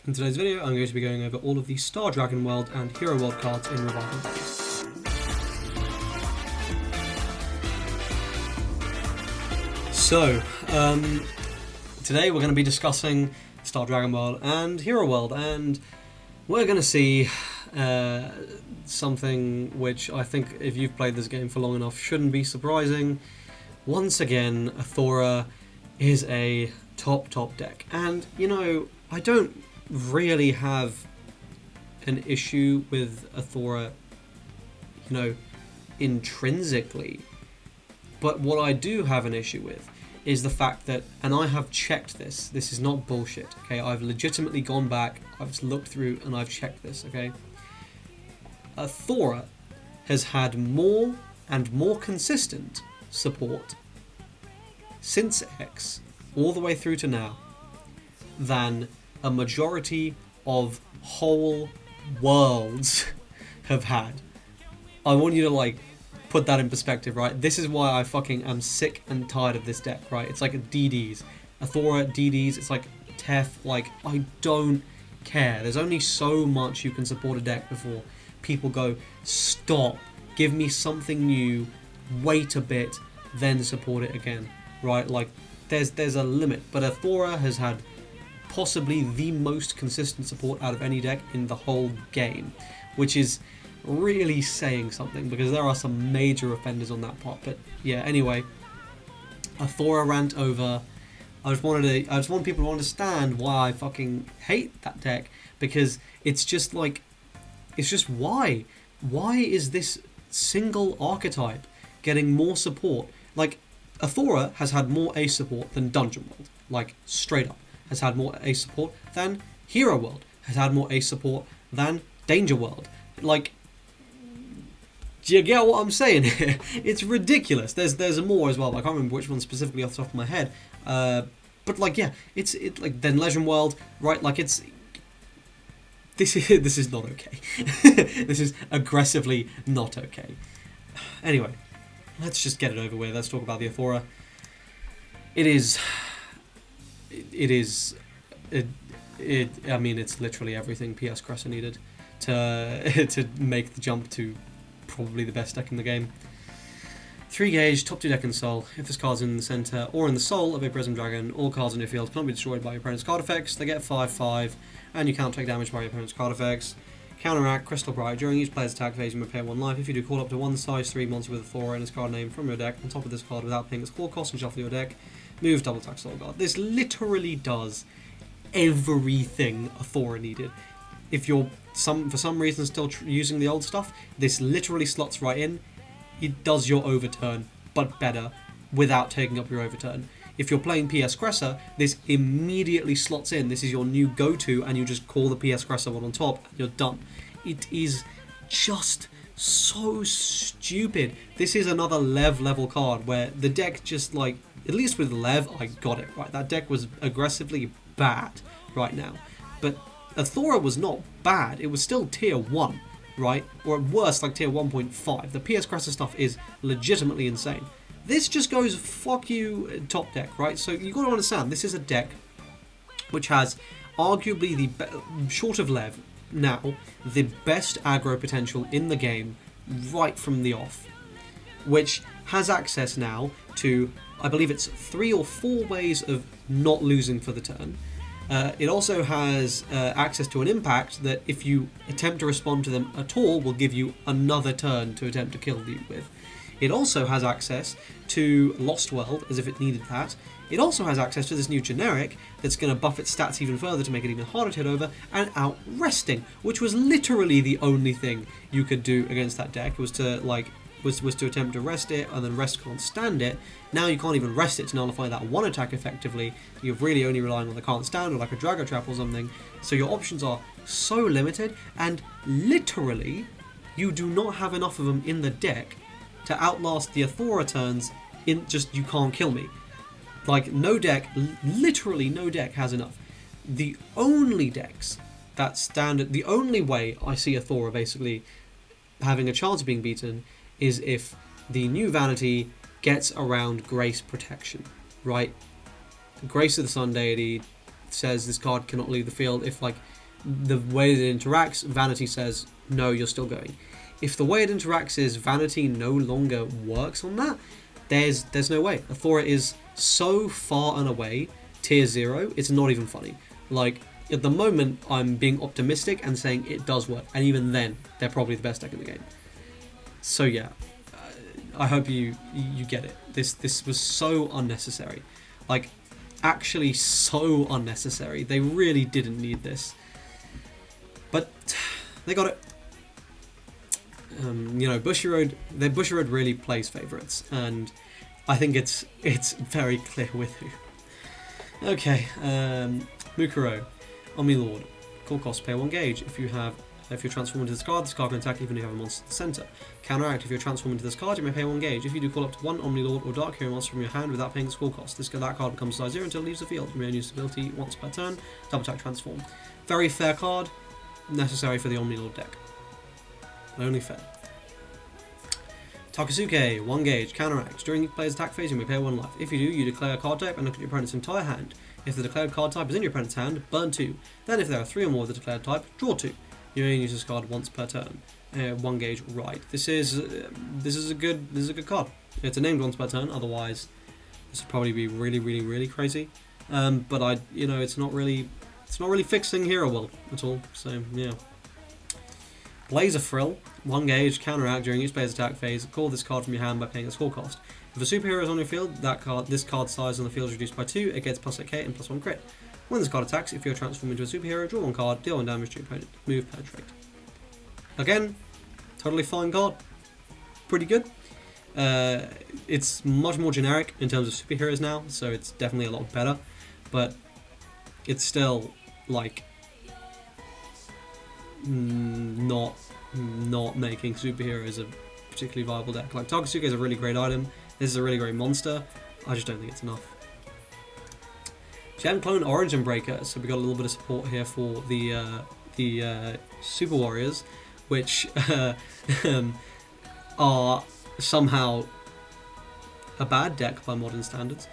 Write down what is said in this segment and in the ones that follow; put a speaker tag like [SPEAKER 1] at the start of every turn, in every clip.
[SPEAKER 1] In today's video, I'm going to be going over all of the Star Dragon World and Hero World cards in Revival Phase. So, today we're going to be discussing Star Dragon World and Hero World, and we're going to see something which I think, if you've played this game for long enough, shouldn't be surprising. Once again, Athora is a top deck, and you know, I don't really have an issue with Athora, you know, intrinsically, but what I do have an issue with is the fact that, and I have checked this is not bullshit, okay, I've legitimately gone back, I've looked through and I've checked this, okay. Athora has had more and more consistent support since X all the way through to now than a majority of whole worlds have had. I want you to like put that in perspective, right? This is why I fucking am sick and tired of this deck, right? It's like DDs, Athora DDs, it's like Tef, like I don't care. There's only so much you can support a deck before people go, stop, give me something new, wait a bit, then support it again, right? Like there's a limit, but Athora has had possibly the most consistent support out of any deck in the whole game, which is really saying something because there are some major offenders on that part. But yeah, anyway, Athora rant over. I just want people to understand why I fucking hate that deck, because it's just like, it's just why is this single archetype getting more support? Like Athora has had more ace support than Dungeon World, like straight up. Has had more ace support than Hero World, has had more ace support than Danger World. Like, do you get what I'm saying here? It's ridiculous. There's more as well, but I can't remember which one specifically off the top of my head. But like, yeah, it's like then Legend World, right? Like this is not okay. This is aggressively not okay. Anyway, let's just get it over with. Let's talk about the Athora. I mean, it's literally everything PS Cressa needed to make the jump to probably the best deck in the game. 3 gauge, top 2 deck in Soul. If this card's in the center or in the soul of a Prism Dragon, all cards on your field cannot be destroyed by your opponent's card effects. They get 5/5, and you can't take damage by your opponent's card effects. Counteract, Crystal Bright. During each player's attack phase, you may pay 1 life. If you do, call up to 1 size 3 monster with Athora and its card name from your deck on top of this card without paying its core cost and shuffle your deck. Move, double attack, Soul Guard. This literally does everything Athora needed. If you're for some reason still using the old stuff, this literally slots right in. It does your overturn, but better, without taking up your overturn. If you're playing PS Cressa, this immediately slots in. This is your new go-to, and you just call the PS Cressa one on top, and you're done. It is just so stupid. This is another level card where the deck just like, at least with Lev, I got it right. That deck was aggressively bad right now, but Athora was not bad. It was still tier 1, right? Or at worst, like tier 1.5. The PS Cressa stuff is legitimately insane. This just goes fuck you top deck, right? So you got to understand, this is a deck which has arguably short of Lev now, the best aggro potential in the game right from the off, which has access now to, I believe it's 3 or 4 ways of not losing for the turn. It also has access to an impact that if you attempt to respond to them at all will give you another turn to attempt to kill you with. It also has access to Lost World, as if it needed that. It also has access to this new generic that's going to buff its stats even further to make it even harder to hit over, and out resting, which was literally the only thing you could do against that deck, was to like was to attempt to rest it, and then rest can't stand it. Now you can't even rest it to nullify that one attack effectively. You're really only relying on the can't stand or like a Drago Trap or something. So your options are so limited, and literally you do not have enough of them in the deck to outlast the Athora turns in just you can't kill me. Like no deck, literally no deck has enough. The only decks that stand, the only way I see Athora basically having a chance of being beaten is if the new Vanity gets around Grace Protection, right? Grace of the Sun Deity, says this card cannot leave the field. If like the way that it interacts, Vanity says no, you're still going. If the way it interacts is Vanity no longer works on that, there's no way. Athora is so far and away tier 0, it's not even funny. Like, at the moment, I'm being optimistic and saying it does work, and even then, they're probably the best deck in the game. So yeah, I hope you get it. This was so unnecessary. Like, actually so unnecessary. They really didn't need this. But they got it. You know, Bushiroad really plays favourites, and I think it's very clear with who. Okay, Mukuro, Omni Lord, core cost, pay 1 gauge. If you're transformed into this card can attack even if you have a monster at the centre. Counteract, if you're transformed into this card, you may pay 1 gauge. If you do call up to 1 Omni Lord or Dark Hero monster from your hand without paying the score cost, that card becomes size 0 until it leaves the field. You may only use this ability once per turn. Double attack transform. Very fair card, necessary for the Omni Lord deck. Only fair. Takasuke, 1 gauge, counteract. During each player's attack phase, you may pay 1 life. If you do, you declare a card type and look at your opponent's entire hand. If the declared card type is in your opponent's hand, burn 2. Then if there are 3 or more of the declared type, draw 2. You may use this card once per turn. 1 gauge, right. This is a good card. It's a named once per turn, otherwise this would probably be really crazy. But it's not really fixing Hero Will at all. So yeah. Blazer Frill, 1 gauge, counteract. During each player's attack phase, call this card from your hand by paying its score cost. If a superhero is on your field, this card's size on the field is reduced by 2, it gets +8k and +1 crit. When this card attacks, if you're transformed into a superhero, draw 1 card, deal 1 damage to your opponent, move, penetrate. Again, totally fine card. Pretty good. It's much more generic in terms of superheroes now, so it's definitely a lot better, but it's still, like, not making superheroes a particularly viable deck. Like, Takasuke is a really great item, this is a really great monster, I just don't think it's enough. Gem Clone Origin Breaker, so we got a little bit of support here for the Super Warriors, which are somehow a bad deck by modern standards.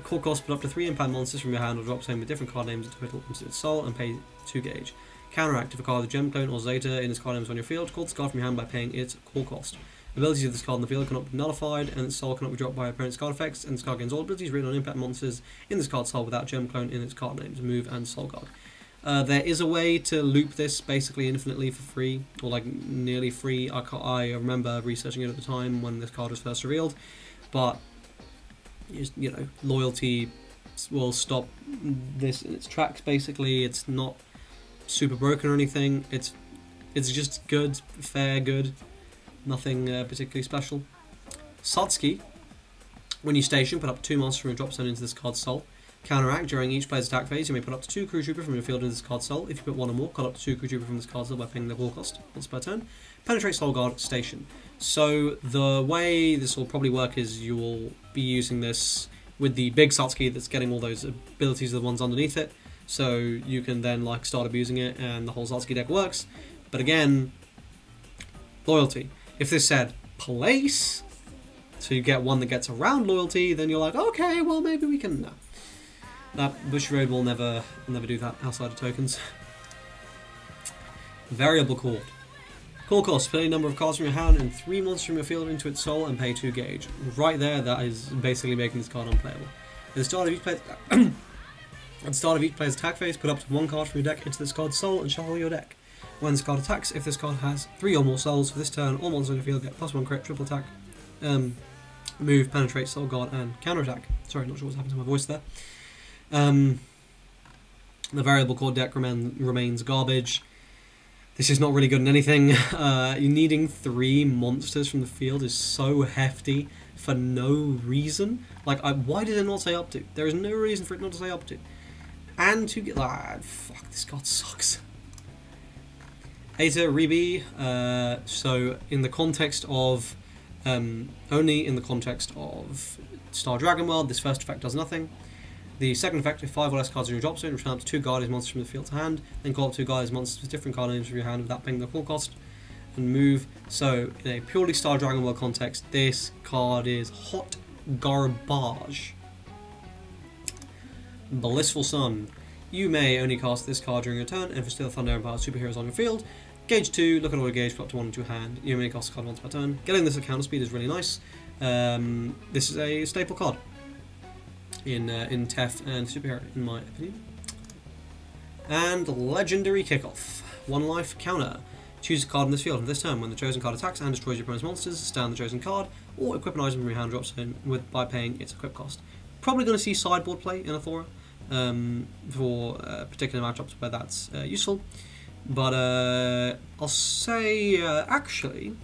[SPEAKER 1] Core cost, put up to 3 impact monsters from your hand or drop same with different card names into its soul and pay 2 gauge. Counteract, if a card with Gem Clone or Zeta in its card names on your field, call this card from your hand by paying its core cost. Abilities of this card in the field cannot be nullified, and its soul cannot be dropped by opponent's card effects, and this card gains all abilities written on impact monsters in this card's soul without Gem Clone in its card names, move, and soul guard. There is a way to loop this basically infinitely for free, or like nearly free. I remember researching it at the time when this card was first revealed, but loyalty will stop this in its tracks. Basically, it's not super broken or anything. It's just good, fair, good. Nothing particularly special. Satsuki, when you station, put up 2 monsters from your drop zone into this card's soul. Counteract, during each player's attack phase, you may put up to 2 crew trooper from your field into this card's soul. If you put 1 or more, call up to 2 crew trooper from this card's soul by paying the core cost once per turn. Penetrate soul guard, station. So the way this will probably work is you will be using this with the big Satsuki that's getting all those abilities of the ones underneath it. So you can then like start abusing it and the whole Satsuki deck works. But again, loyalty. If this said place, so you get one that gets around loyalty, then you're like, okay, well maybe we can. No. That Bushiroad will never do that outside of tokens. Variable Chord. Core cost, play a number of cards from your hand and 3 monsters from your field into its soul and pay 2 gauge. Right there, that is basically making this card unplayable. At the start of each player's attack phase, put up to 1 card from your deck into this card's soul and shuffle your deck. When this card attacks, if this card has 3 or more souls for this turn, all monsters on your field get +1 crit, triple attack, move, penetrate, soul guard, and counterattack. Sorry, not sure what's happened to my voice there. The variable chord deck remains garbage. This is not really good in anything. You needing 3 monsters from the field is so hefty for no reason. Like, why did it not say up to? There is no reason for it not to say up to. And to get... fuck, this card sucks. Eta Ribi, so in the context of, only in the context of Star Dragon World, this first effect does nothing. The second effect, if 5 or less cards in your drop zone, return up to 2 Guardians monsters from the field to hand, then call up 2 Guardians monsters with different card names from your hand without paying the core cost, and move. So, in a purely Star Dragon World context, this card is hot garbage. Blissful Sun. You may only cast this card during your turn, and if it's still a Thunder Empowered superheroes on your field. Gauge 2, look at all your gauge, put up to 1 into your hand. You may cast a card once per turn. Getting this at counter speed is really nice. This is a staple card in TEF and superhero, in my opinion. And Legendary Kickoff. 1 life counter. Choose a card in this field. For this turn, when the chosen card attacks and destroys your opponent's monsters, stand the chosen card, or equip an item from your hand drops in by paying its equip cost. Probably going to see sideboard play in Athora for particular matchups where that's useful. But I'll say, actually,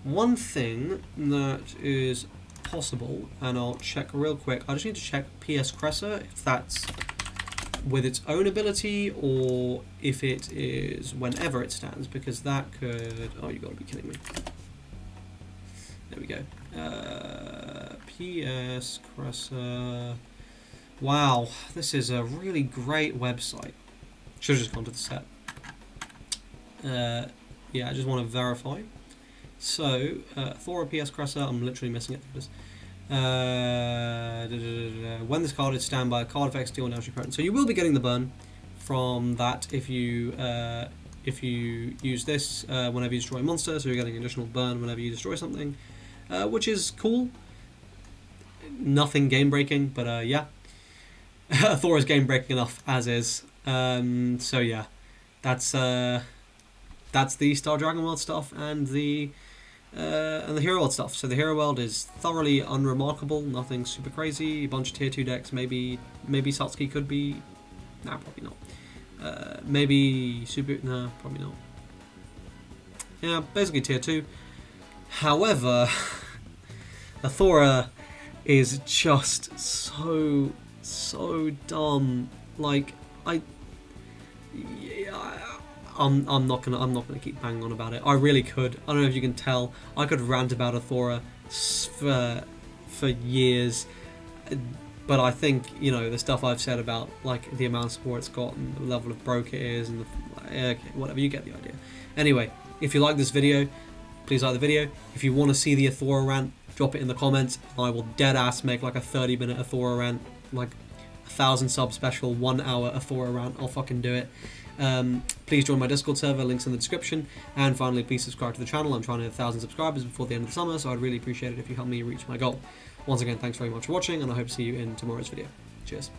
[SPEAKER 1] one thing that is possible, and I'll check real quick, I just need to check PS Cressa, if that's with its own ability, or if it is whenever it stands, because that could... Oh, you gotta be kidding me. There we go. PS Cressa... Wow, this is a really great website. Should have just gone to the set. Yeah, I just want to verify. So, Thora PS Cressa, I'm literally missing it. When this card is standby, card effects deal damage to your opponent. So you will be getting the burn from that if you use this whenever you destroy a monster. So you're getting additional burn whenever you destroy something, which is cool. Nothing game breaking, but yeah, Thora's game breaking enough as is. So yeah, that's the Star Dragon World stuff and the Hero World stuff. So the Hero World is thoroughly unremarkable, nothing super crazy, a bunch of tier 2 decks, maybe Satsuki could be, nah, probably not. Maybe Super, no, probably not. Yeah, basically tier 2. However, Athora is just so dumb. Like, I'm not gonna keep banging on about it. I really could. I don't know if you can tell. I could rant about Athora for years, but I think, you know, the stuff I've said about like the amount of support it's got and the level of broke it is, and okay, whatever, you get the idea. Anyway, if you like this video, please like the video. If you want to see the Athora rant, drop it in the comments. I will dead ass make like a 30-minute Athora rant, like 1,000 sub special 1 hour Athora rant. I'll fucking do it. Please join my Discord server, links in the description, and finally please subscribe to the channel. I'm trying to hit 1,000 subscribers before the end of the summer, so I'd really appreciate it if you help me reach my goal. Once again, thanks very much for watching, and I hope to see you in tomorrow's video. Cheers.